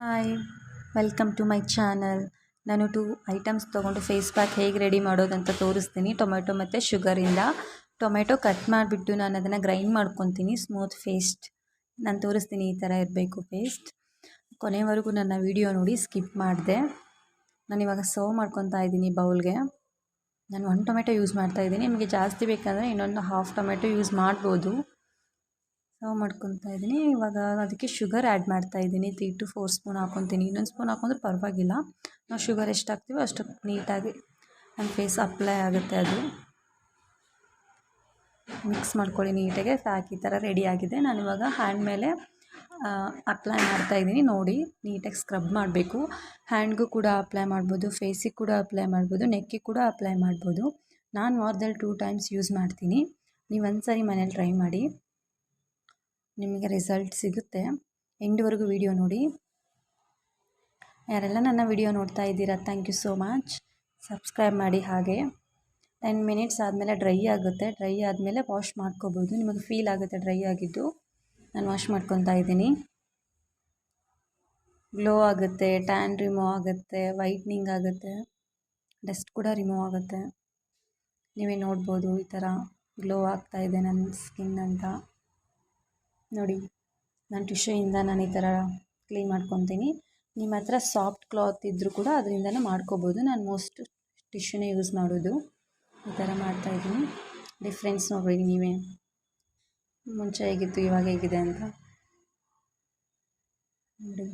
Hi welcome to my channel. ನಾನು 2 items ತೊಗೊಂಡು face pack ಹೇಗೆ ರೆಡಿ ಮಾಡೋದಂತ ತೋರಿಸ್ತೀನಿ. ಟೊಮೆಟೊ ಮತ್ತು ಶುಗರಿಂದ. ಟೊಮೆಟೊ ಕಟ್ ಮಾಡಿಬಿಟ್ಟು ನಾನು ಅದನ್ನು ಗ್ರೈಂಡ್ ಮಾಡ್ಕೊತೀನಿ ಸ್ಮೂತ್ ಪೇಸ್ಟ್. ನಾನು ತೋರಿಸ್ತೀನಿ ಈ ಥರ ಇರಬೇಕು ಪೇಸ್ಟ್. ಕೊನೆವರೆಗೂ ನನ್ನ ವಿಡಿಯೋ ನೋಡಿ, ಸ್ಕಿಪ್ ಮಾಡಿದೆ. ನಾನಿವಾಗ ಸರ್ವ್ ಮಾಡ್ಕೊತಾ ಇದ್ದೀನಿ ಬೌಲ್ಗೆ. ನಾನು 1 ಟೊಮೆಟೊ ಯೂಸ್ ಮಾಡ್ತಾಯಿದ್ದೀನಿ. ನಿಮಗೆ ಜಾಸ್ತಿ ಬೇಕಂದರೆ ಇನ್ನೊಂದು ಹಾಫ್ ಟೊಮೆಟೊ ಯೂಸ್ ಮಾಡ್ಬೋದು. ಸರ್ವ್ ಮಾಡ್ಕೊತಾ ಇದ್ದೀನಿ. ಇವಾಗ ಅದಕ್ಕೆ ಶುಗರ್ ಆ್ಯಡ್ ಮಾಡ್ತಾಯಿದ್ದೀನಿ. 3 to 4 ಸ್ಪೂನ್ ಹಾಕ್ಕೊತೀನಿ. ಇನ್ನೊಂದು ಸ್ಪೂನ್ ಹಾಕೊಂಡ್ರೆ ಪರವಾಗಿಲ್ಲ. ನಾವು ಶುಗರ್ ಎಷ್ಟು ಹಾಕ್ತೀವೋ ಅಷ್ಟು ನೀಟಾಗಿ ನನ್ನ ಫೇಸ್ ಅಪ್ಲೈ ಆಗುತ್ತೆ. ಅದು ಮಿಕ್ಸ್ ಮಾಡ್ಕೊಳ್ಳಿ ನೀಟಾಗಿ. ಪ್ಯಾಕ್ ಈ ಥರ ರೆಡಿಯಾಗಿದೆ. ನಾನಿವಾಗ ಹ್ಯಾಂಡ್ ಮೇಲೆ ಅಪ್ಲೈ ಮಾಡ್ತಾಯಿದ್ದೀನಿ. ನೋಡಿ, ನೀಟಾಗಿ ಸ್ಕ್ರಬ್ ಮಾಡಬೇಕು. ಹ್ಯಾಂಡ್ಗೂ ಕೂಡ ಅಪ್ಲೈ ಮಾಡ್ಬೋದು, ಫೇಸಿಗೆ ಕೂಡ ಅಪ್ಲೈ ಮಾಡ್ಬೋದು, ನೆಕ್ಕಿಗೆ ಕೂಡ ಅಪ್ಲೈ ಮಾಡ್ಬೋದು. ನಾನು ವಾರದಲ್ಲಿ 2 ಟೈಮ್ಸ್ ಯೂಸ್ ಮಾಡ್ತೀನಿ. ನೀವು ಒಂದ್ಸರಿ ಮನೇಲಿ ಟ್ರೈ ಮಾಡಿ, ನಿಮಗೆ ರಿಸಲ್ಟ್ ಸಿಗುತ್ತೆ. ಎಂಡ್ವರೆಗೂ ವಿಡಿಯೋ ನೋಡಿ. ಯಾರೆಲ್ಲ ನನ್ನ ವಿಡಿಯೋ ನೋಡ್ತಾ ಇದ್ದೀರಾ, thank you so much. Subscribe ಮಾಡಿ. ಹಾಗೆ 10 ಮಿನಿಟ್ಸ್ ಆದಮೇಲೆ ಡ್ರೈ ಆಗುತ್ತೆ. ಡ್ರೈ ಆದಮೇಲೆ ವಾಶ್ ಮಾಡ್ಕೋಬೋದು. ನಿಮಗೆ ಫೀಲ್ ಆಗುತ್ತೆ ಡ್ರೈ ಆಗಿದ್ದು. ನಾನು ವಾಶ್ ಮಾಡ್ಕೊತಾ ಇದ್ದೀನಿ. ಗ್ಲೋ ಆಗುತ್ತೆ, ಟ್ಯಾನ್ ರಿಮೂವ್ ಆಗುತ್ತೆ, ವೈಟ್ನಿಂಗ್ ಆಗುತ್ತೆ, ಡಸ್ಟ್ ಕೂಡ ರಿಮೂವ್ ಆಗುತ್ತೆ. ನೀವೇ ನೋಡ್ಬೋದು ಈ ಥರ ಗ್ಲೋ ಆಗ್ತಾಯಿದೆ ನನ್ನ ಸ್ಕಿನ್ ಅಂತ. ನೋಡಿ, ನಾನು ಟಿಶ್ಯೂಯಿಂದ ನಾನು ಈ ಥರ ಕ್ಲೀನ್ ಮಾಡ್ಕೊತೀನಿ. ನಿಮ್ಮ ಹತ್ರ ಸಾಫ್ಟ್ ಕ್ಲಾತ್ ಇದ್ದರೂ ಕೂಡ ಅದರಿಂದನೂ ಮಾಡ್ಕೋಬೋದು. ನಾನು ಮೋಸ್ಟ್ ಟಿಶ್ಯೂನೇ ಯೂಸ್ ಮಾಡೋದು. ಈ ಥರ ಮಾಡ್ತಾಯಿದ್ದೀನಿ. ಡಿಫ್ರೆನ್ಸ್ ನೋಡ್ಬೇಡಿ ನೀವೇ, ಮುಂಚೆ ಹೇಗಿತ್ತು ಇವಾಗ ಹೇಗಿದೆ ಅಂತ ನೋಡಿ.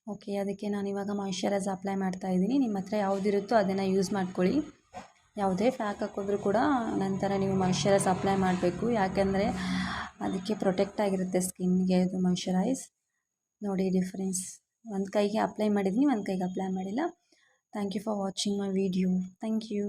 ಓಕೆ, ಅದಕ್ಕೆ ನಾನಿವಾಗ ಮಾಯ್ಶ್ಚರೈಸ್ ಅಪ್ಲೈ ಮಾಡ್ತಾಯಿದ್ದೀನಿ. ನಿಮ್ಮ ಹತ್ರ ಯಾವುದಿರುತ್ತೋ ಅದನ್ನು ಯೂಸ್ ಮಾಡ್ಕೊಳ್ಳಿ. ಯಾವುದೇ ಪ್ಯಾಕ್ ಹಾಕಿದ್ರೂ ಕೂಡ ನಂತರ ನೀವು ಮಾಯ್ಶ್ಚರೈಸ್ ಅಪ್ಲೈ ಮಾಡಬೇಕು. ಯಾಕೆಂದರೆ ಅದಕ್ಕೆ ಪ್ರೊಟೆಕ್ಟ್ ಆಗಿರುತ್ತೆ ಸ್ಕಿನ್ಗೆ ಅದು ಮಾಯ್ಶ್ಚರೈಸ್. ನೋಡಿ ಡಿಫ್ರೆನ್ಸ್. ಒಂದು ಕೈಗೆ ಅಪ್ಲೈ ಮಾಡಿದ್ದೀನಿ, ಒಂದು ಕೈಗೆ ಅಪ್ಲೈ ಮಾಡಿಲ್ಲ. Thank you for watching my video. Thank you.